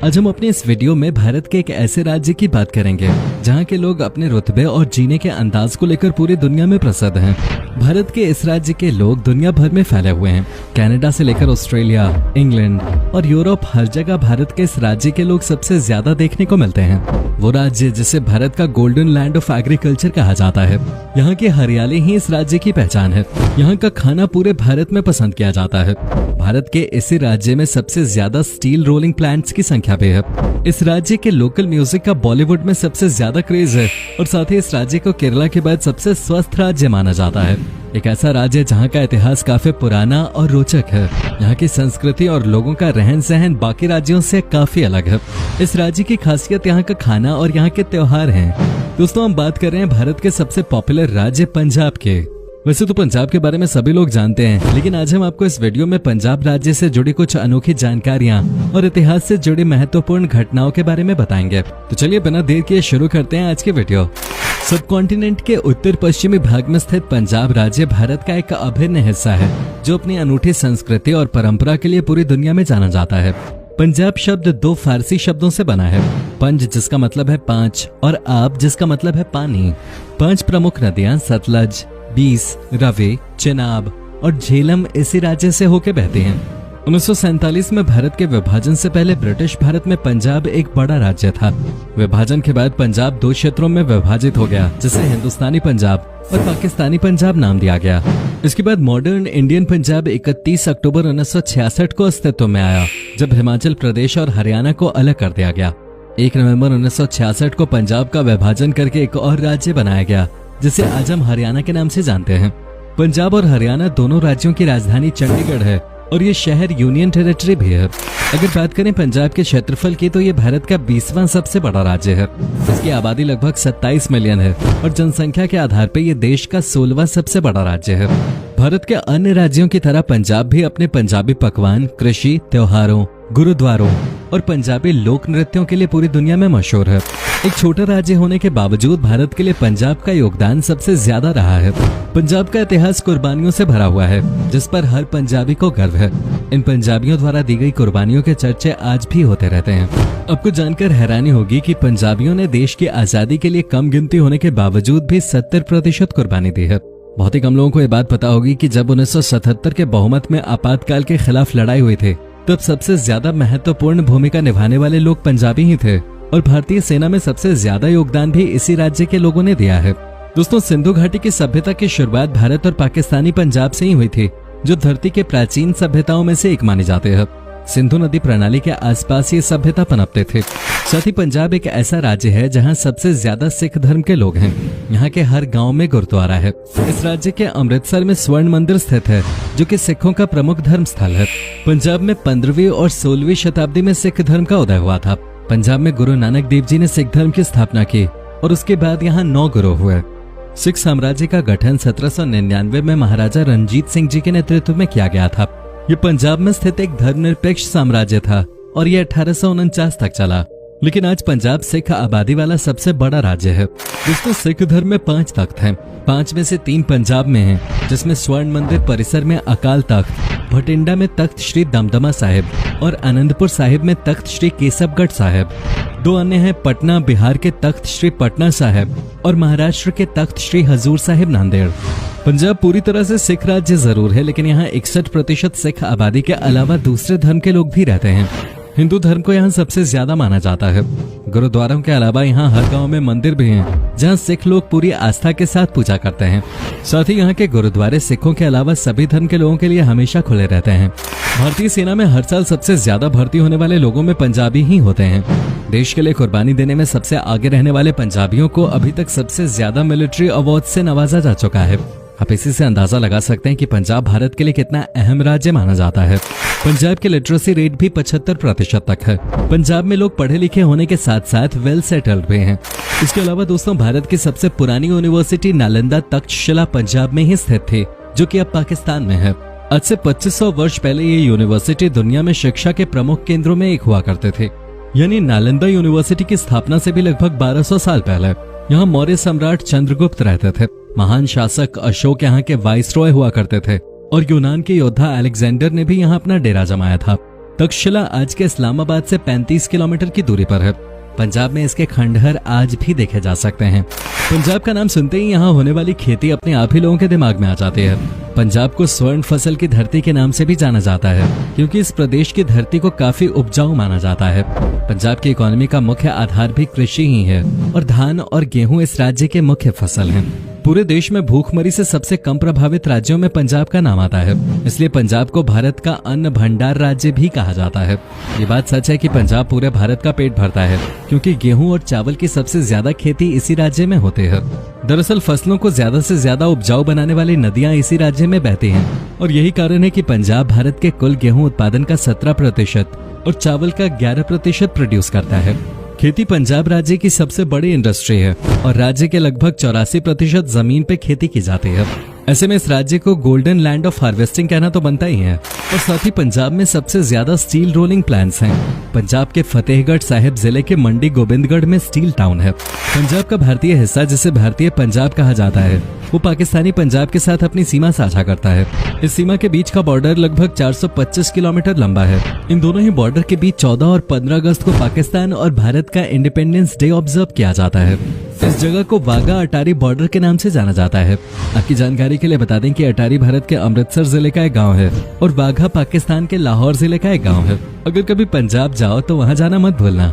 आज हम अपने इस वीडियो में भारत के एक ऐसे राज्य की बात करेंगे जहां के लोग अपने रुतबे और जीने के अंदाज को लेकर पूरी दुनिया में प्रसिद्ध हैं। भारत के इस राज्य के लोग दुनिया भर में फैले हुए हैं। कनाडा से लेकर ऑस्ट्रेलिया, इंग्लैंड और यूरोप, हर जगह भारत के इस राज्य के लोग सबसे ज्यादा देखने को मिलते हैं। वो राज्य जिसे भारत का गोल्डन लैंड ऑफ एग्रीकल्चर कहा जाता है। यहाँ की हरियाली ही इस राज्य की पहचान है। यहाँ का खाना पूरे भारत में पसंद किया जाता है। भारत के इसी राज्य में सबसे ज्यादा स्टील रोलिंग प्लांट्स की संख्या भी है। इस राज्य के लोकल म्यूजिक का बॉलीवुड में सबसे ज्यादा क्रेज है और साथ ही इस राज्य को केरला के बाद सबसे स्वस्थ राज्य माना जाता है। एक ऐसा राज्य जहाँ का इतिहास काफी पुराना और रोचक है। यहाँ की संस्कृति और लोगों का रहन सहन बाकी राज्यों से काफी अलग है। इस राज्य की खासियत यहाँ का खाना और यहाँ के त्योहार हैं। दोस्तों, हम बात कर रहे हैं भारत के सबसे पॉपुलर राज्य पंजाब के। वैसे तो पंजाब के बारे में सभी लोग जानते हैं, लेकिन आज हम आपको इस वीडियो में पंजाब राज्य से जुड़ी कुछ अनोखी जानकारियां और इतिहास से जुड़ी महत्वपूर्ण घटनाओं के बारे में बताएंगे। तो चलिए बिना देर किए शुरू करते हैं आज के वीडियो। सब कॉन्टिनेंट के उत्तर पश्चिमी भाग में स्थित पंजाब राज्य भारत का एक अभिन्न हिस्सा है, जो अपनी अनूठी संस्कृति और परंपरा के लिए पूरी दुनिया में जाना जाता है। पंजाब शब्द दो फारसी शब्दों से बना है। पंज जिसका मतलब है पांच और आब जिसका मतलब है पानी। पांच प्रमुख नदियां सतलज, बीस, रवि, चेनाब और झेलम इसी राज्य से होकर बहती हैं। 1947 में भारत के विभाजन से पहले ब्रिटिश भारत में पंजाब एक बड़ा राज्य था। विभाजन के बाद पंजाब दो क्षेत्रों में विभाजित हो गया, जिसे हिंदुस्तानी पंजाब और पाकिस्तानी पंजाब नाम दिया गया। इसके बाद मॉडर्न इंडियन पंजाब 31 अक्टूबर 1966 को अस्तित्व में आया, जब हिमाचल प्रदेश और हरियाणा को अलग कर दिया गया। 1 नवंबर 1966 को पंजाब का विभाजन करके एक और राज्य बनाया गया, जिसे आज हम हरियाणा के नाम से जानते हैं। पंजाब और हरियाणा दोनों राज्यों की राजधानी चंडीगढ़ है और ये शहर यूनियन टेरिटरी भी है। अगर बात करें पंजाब के क्षेत्रफल की, तो ये भारत का 20वां सबसे बड़ा राज्य है। इसकी आबादी लगभग 27 मिलियन है और जनसंख्या के आधार पर यह देश का 16वां सबसे बड़ा राज्य है। भारत के अन्य राज्यों की तरह पंजाब भी अपने पंजाबी पकवान, कृषि, त्योहारों, गुरुद्वारों और पंजाबी लोक नृत्यों के लिए पूरी दुनिया में मशहूर है। एक छोटा राज्य होने के बावजूद भारत के लिए पंजाब का योगदान सबसे ज्यादा रहा है। पंजाब का इतिहास कुर्बानियों से भरा हुआ है, जिस पर हर पंजाबी को गर्व है। इन पंजाबियों द्वारा दी गई कुर्बानियों के चर्चे आज भी होते रहते हैं। आपको जानकर हैरानी होगी कि पंजाबियों ने देश की आजादी के लिए कम गिनती होने के बावजूद भी 70% कुर्बानी दी है। बहुत ही कम लोगों को ये बात पता होगी कि जब 1977 के बहुमत में आपातकाल के खिलाफ लड़ाई हुई थी, तब सबसे ज्यादा महत्वपूर्ण भूमिका निभाने वाले लोग पंजाबी ही थे और भारतीय सेना में सबसे ज्यादा योगदान भी इसी राज्य के लोगों ने दिया है। दोस्तों, सिंधु घाटी की सभ्यता की शुरुआत भारत और पाकिस्तानी पंजाब से ही हुई थी, जो धरती के प्राचीन सभ्यताओं में से एक माने जाते हैं। सिंधु नदी प्रणाली के आसपास ये सभ्यता पनपते थे। साथ ही पंजाब एक ऐसा राज्य है जहां सबसे ज्यादा सिख धर्म के लोग हैं। यहाँ के हर गांव में गुरुद्वारा है। इस राज्य के अमृतसर में स्वर्ण मंदिर स्थित है, जो कि सिखों का प्रमुख धर्म स्थल है। पंजाब में 15वीं और 16वीं शताब्दी में सिख धर्म का उदय हुआ था। पंजाब में गुरु नानक देव जी ने सिख धर्म की स्थापना की और उसके बाद यहाँ 9 गुरु हुए। सिख साम्राज्य का गठन 1799 में महाराजा रणजीत सिंह जी के नेतृत्व में किया गया था। ये पंजाब में स्थित एक धर्मनिरपेक्ष साम्राज्य था और ये 1849 तक चला। लेकिन आज पंजाब सिख आबादी वाला सबसे बड़ा राज्य है। दोस्तों, सिख धर्म में 5 तख्त हैं। 5 में से 3 पंजाब में हैं, जिसमें स्वर्ण मंदिर परिसर में अकाल तख्त, भटिंडा में तख्त श्री दमदमा साहिब और आनंदपुर साहिब में तख्त श्री केसबगढ़ साहिब। 2 अन्य हैं पटना बिहार के तख्त श्री पटना साहिब और महाराष्ट्र के तख्त श्री हजूर साहिब नांदेड़। पंजाब पूरी तरह से सिख राज्य जरूर है, लेकिन यहाँ 61% सिख आबादी के अलावा दूसरे धर्म के लोग भी रहते हैं। हिंदू धर्म को यहाँ सबसे ज्यादा माना जाता है। गुरुद्वारों के अलावा यहाँ हर गांव में मंदिर भी हैं, जहाँ सिख लोग पूरी आस्था के साथ पूजा करते हैं। साथ ही यहाँ के गुरुद्वारे सिखों के अलावा सभी धर्म के लोगों के लिए हमेशा खुले रहते हैं। भारतीय सेना में हर साल सबसे ज्यादा भर्ती होने वाले लोगों में पंजाबी ही होते हैं। देश के लिए कुर्बानी देने में सबसे आगे रहने वाले पंजाबियों को अभी तक सबसे ज्यादा मिलिट्री अवार्ड से नवाजा जा चुका है। आप इसी से अंदाजा लगा सकते हैं कि पंजाब भारत के लिए कितना अहम राज्य माना जाता है। पंजाब के लिटरेसी रेट भी 75% तक है। पंजाब में लोग पढ़े लिखे होने के साथ साथ वेल सेटल्ड भी हैं। इसके अलावा दोस्तों, भारत की सबसे पुरानी यूनिवर्सिटी नालंदा तक्षशिला पंजाब में ही स्थित थी, जो कि अब पाकिस्तान में है। आज से 2500 वर्ष पहले ये यूनिवर्सिटी दुनिया में शिक्षा के प्रमुख केंद्रों में एक हुआ करते थे। यानी नालंदा यूनिवर्सिटी की स्थापना से भी लगभग 1200 साल पहले यहाँ मौर्य सम्राट चंद्रगुप्त रहते थे। महान शासक अशोक यहाँ के वाइसरॉय हुआ करते थे और यूनान के योद्धा अलेक्जेंडर ने भी यहाँ अपना डेरा जमाया था। तक्षशिला आज के इस्लामाबाद से 35 किलोमीटर की दूरी पर है। पंजाब में इसके खंडहर आज भी देखे जा सकते हैं। पंजाब का नाम सुनते ही यहाँ होने वाली खेती अपने आप ही लोगों के दिमाग में आ जाती है। पंजाब को स्वर्ण फसल की धरती के नाम से भी जाना जाता है, क्योंकि इस प्रदेश की धरती को काफी उपजाऊ माना जाता है। पंजाब की इकोनॉमी का मुख्य आधार भी कृषि ही है और धान और गेहूं इस राज्य के मुख्य फसल हैं। पूरे देश में भूखमरी से सबसे कम प्रभावित राज्यों में पंजाब का नाम आता है, इसलिए पंजाब को भारत का अन्न भंडार राज्य भी कहा जाता है। ये बात सच है कि पंजाब पूरे भारत का पेट भरता है, क्योंकि गेहूं और चावल की सबसे ज्यादा खेती इसी राज्य में होती है। दरअसल फसलों को ज्यादा से ज्यादा उपजाऊ बनाने वाली नदियां इसी राज्य में बहती हैं, और यही कारण है कि पंजाब भारत के कुल गेहूं उत्पादन का 17% और चावल का 11% प्रोड्यूस करता है। खेती पंजाब राज्य की सबसे बड़ी इंडस्ट्री है और राज्य के लगभग 84% जमीन पे खेती की जाती है। ऐसे में इस राज्य को गोल्डन लैंड ऑफ हार्वेस्टिंग कहना तो बनता ही है। और साथ ही पंजाब में सबसे ज्यादा स्टील रोलिंग प्लांट्स हैं। पंजाब के फतेहगढ़ साहिब जिले के मंडी गोबिंदगढ़ में स्टील टाउन है। पंजाब का भारतीय हिस्सा, जिसे भारतीय पंजाब कहा जाता है, वो पाकिस्तानी पंजाब के साथ अपनी सीमा साझा करता है। इस सीमा के बीच का बॉर्डर लगभग 425 किलोमीटर लंबा है। इन दोनों ही बॉर्डर के बीच 14 और 15 अगस्त को पाकिस्तान और भारत का इंडिपेंडेंस डे ऑब्जर्व किया जाता है। इस जगह को वाघा अटारी बॉर्डर के नाम से जाना जाता है। आपकी जानकारी के लिए बता दें कि अटारी भारत के अमृतसर जिले का एक गांव है और वाघा पाकिस्तान के लाहौर जिले का एक गांव है। अगर कभी पंजाब जाओ तो वहां जाना मत भूलना।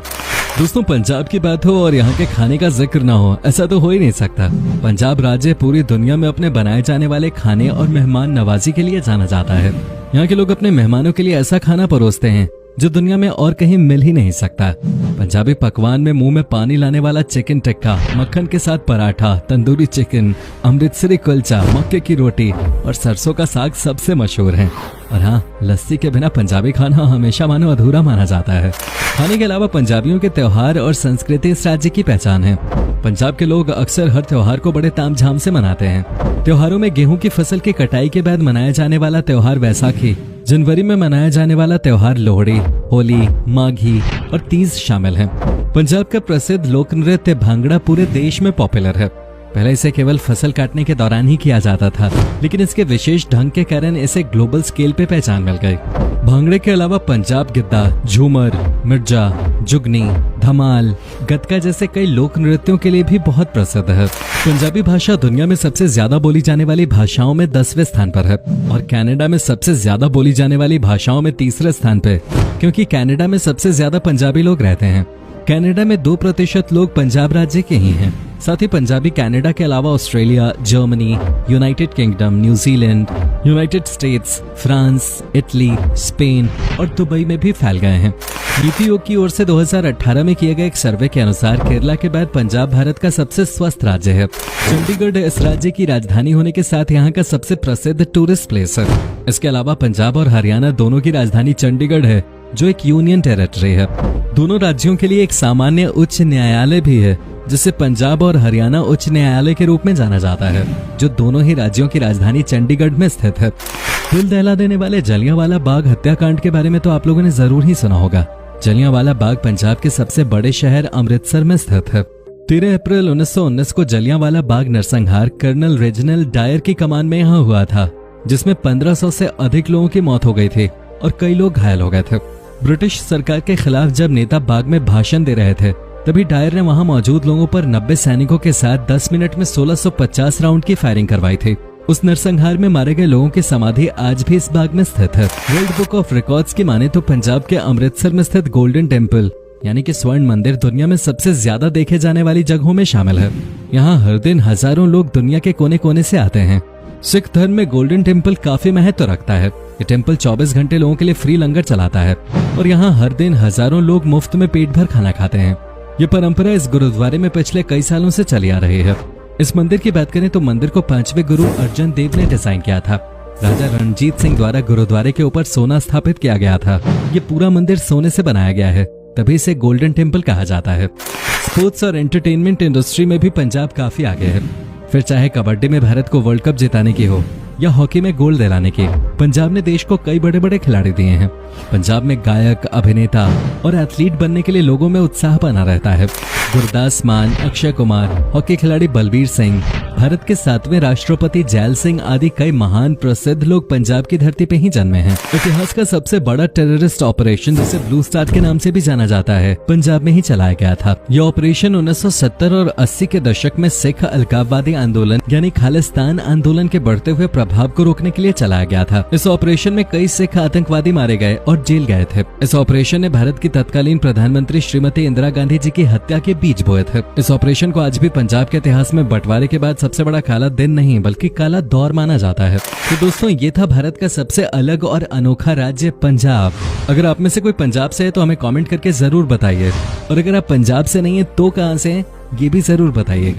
दोस्तों, पंजाब की बात हो और यहाँ के खाने का जिक्र ना हो, ऐसा तो हो ही नहीं सकता। पंजाब राज्य पूरी दुनिया में अपने बनाए जाने वाले खाने और मेहमान नवाजी के लिए जाना जाता है। यहाँ के लोग अपने मेहमानों के लिए ऐसा खाना परोसते हैं जो दुनिया में और कहीं मिल ही नहीं सकता। पंजाबी पकवान में मुंह में पानी लाने वाला चिकन टिक्का, मक्खन के साथ पराठा, तंदूरी चिकन, अमृतसरी कुलचा, मक्के की रोटी और सरसों का साग सबसे मशहूर है। और हाँ, लस्सी के बिना पंजाबी खाना हमेशा मानो अधूरा माना जाता है। खाने के अलावा पंजाबियों के त्योहार और संस्कृति इस राज्य की पहचान है। पंजाब के लोग अक्सर हर त्योहार को बड़े तामझाम से मनाते हैं। त्योहारों में गेहूं की फसल की कटाई के बाद मनाया जाने वाला त्योहार वैसाखी, जनवरी में मनाया जाने वाला त्योहार लोहड़ी, होली, माघी और तीज शामिल हैं। पंजाब का प्रसिद्ध लोक नृत्य भांगड़ा पूरे देश में पॉपुलर है। पहले इसे केवल फसल काटने के दौरान ही किया जाता था, लेकिन इसके विशेष ढंग के कारण इसे ग्लोबल स्केल पे पहचान मिल गई। भांगड़े के अलावा पंजाब गिद्दा, झूमर, मिर्जा, जुगनी, धमाल, गतका जैसे कई लोक नृत्यों के लिए भी बहुत प्रसिद्ध है। पंजाबी भाषा दुनिया में सबसे ज्यादा बोली जाने वाली भाषाओं में 10वें स्थान पर है और कनाडा में सबसे ज्यादा बोली जाने वाली भाषाओं में 3रे स्थान पे, क्योंकि कनाडा में सबसे ज्यादा पंजाबी लोग रहते हैं। कनाडा में 2% लोग पंजाब राज्य के ही हैं। साथ ही पंजाबी कनाडा के अलावा Australia, Germany, United kingdom, New Zealand, United states, France, Italy, Spain और दुबई में भी फैल गए हैं। नीति आयोग की ओर से 2018 में किए गए एक सर्वे के अनुसार केरला के बाद पंजाब भारत का सबसे स्वस्थ राज्य है। चंडीगढ़ इस राज्य की राजधानी होने के साथ यहाँ का सबसे प्रसिद्ध टूरिस्ट प्लेस है। इसके अलावा पंजाब और हरियाणा दोनों की राजधानी चंडीगढ़ है, जो एक यूनियन टेरिटरी है। दोनों राज्यों के लिए एक सामान्य उच्च न्यायालय भी है, जिसे पंजाब और हरियाणा उच्च न्यायालय के रूप में जाना जाता है, जो दोनों ही राज्यों की राजधानी चंडीगढ़ में स्थित है। दिल दहला देने वाले जलियांवाला बाग हत्याकांड के बारे में तो आप लोगों ने जरूर ही सुना होगा। जलियांवाला बाग पंजाब के सबसे बड़े शहर अमृतसर में स्थित है। 13 अप्रैल 1919 को जलियांवाला बाग नरसंहार कर्नल रेजिनाल्ड डायर की कमान में यहाँ हुआ था, जिसमें 1500 से अधिक लोगों की मौत हो गई थी और कई लोग घायल हो गए थे। ब्रिटिश सरकार के खिलाफ जब नेता बाग में भाषण दे रहे थे, तभी डायर ने वहां मौजूद लोगों पर 90 सैनिकों के साथ 10 मिनट में 1650 राउंड की फायरिंग करवाई थी। उस नरसंहार में मारे गए लोगों की समाधि आज भी इस बाग में स्थित है। वर्ल्ड बुक ऑफ रिकॉर्ड्स की माने तो पंजाब के अमृतसर में स्थित गोल्डन टेम्पल यानी कि स्वर्ण मंदिर दुनिया में सबसे ज्यादा देखे जाने वाली जगहों में शामिल है। यहाँ हर दिन हजारों लोग दुनिया के कोने कोने से आते हैं। सिख धर्म में गोल्डन टेम्पल काफी महत्व रखता है। ये टेम्पल 24 घंटे लोगों के लिए फ्री लंगर चलाता है और यहाँ हर दिन हजारों लोग मुफ्त में पेट भर खाना खाते हैं। ये परंपरा इस गुरुद्वारे में पिछले कई सालों से चली आ रही है। इस मंदिर की बात करें तो मंदिर को 5वें गुरु अर्जन देव ने डिजाइन किया था। राजा रणजीत सिंह द्वारा गुरुद्वारे के ऊपर सोना स्थापित किया गया था। ये पूरा मंदिर सोने से बनाया गया है, तभी इसे गोल्डन टेम्पल कहा जाता है। स्पोर्ट्स और एंटरटेनमेंट इंडस्ट्री में भी पंजाब काफी आगे है। फिर चाहे कबड्डी में भारत को वर्ल्ड कप जिताने की हो या हॉकी में गोल्ड दिलाने की, पंजाब ने देश को कई बड़े बड़े खिलाड़ी दिए हैं। पंजाब में गायक, अभिनेता और एथलीट बनने के लिए लोगों में उत्साह बना रहता है। गुरदास मान, अक्षय कुमार, हॉकी खिलाड़ी बलबीर सिंह, भारत के 7वें राष्ट्रपति जैल सिंह आदि कई महान प्रसिद्ध लोग पंजाब की धरती पे ही जन्मे हैं। इतिहास का सबसे बड़ा टेररिस्ट ऑपरेशन, जिसे ब्लू स्टार के नाम से भी जाना जाता है, पंजाब में ही चलाया गया था। यह ऑपरेशन 1970 और 80 के दशक में सिख अलगाववादी आंदोलन यानी खालिस्तान आंदोलन के बढ़ते हुए प्रभाव को रोकने के लिए चलाया गया था। इस ऑपरेशन में कई सिख आतंकवादी मारे गए और जेल गए थे। इस ऑपरेशन ने भारत की तत्कालीन प्रधानमंत्री श्रीमती इंदिरा गांधी जी की हत्या के बीज बोए थे। इस ऑपरेशन को आज भी पंजाब के इतिहास में बंटवारे के बाद सबसे बड़ा काला दिन नहीं बल्कि काला दौर माना जाता है। तो दोस्तों, ये था भारत का सबसे अलग और अनोखा राज्य पंजाब। अगर आप में से कोई पंजाब से है तो हमें कमेंट करके जरूर बताइए, और अगर आप पंजाब से नहीं है तो कहां से हैं ये भी जरूर बताइए।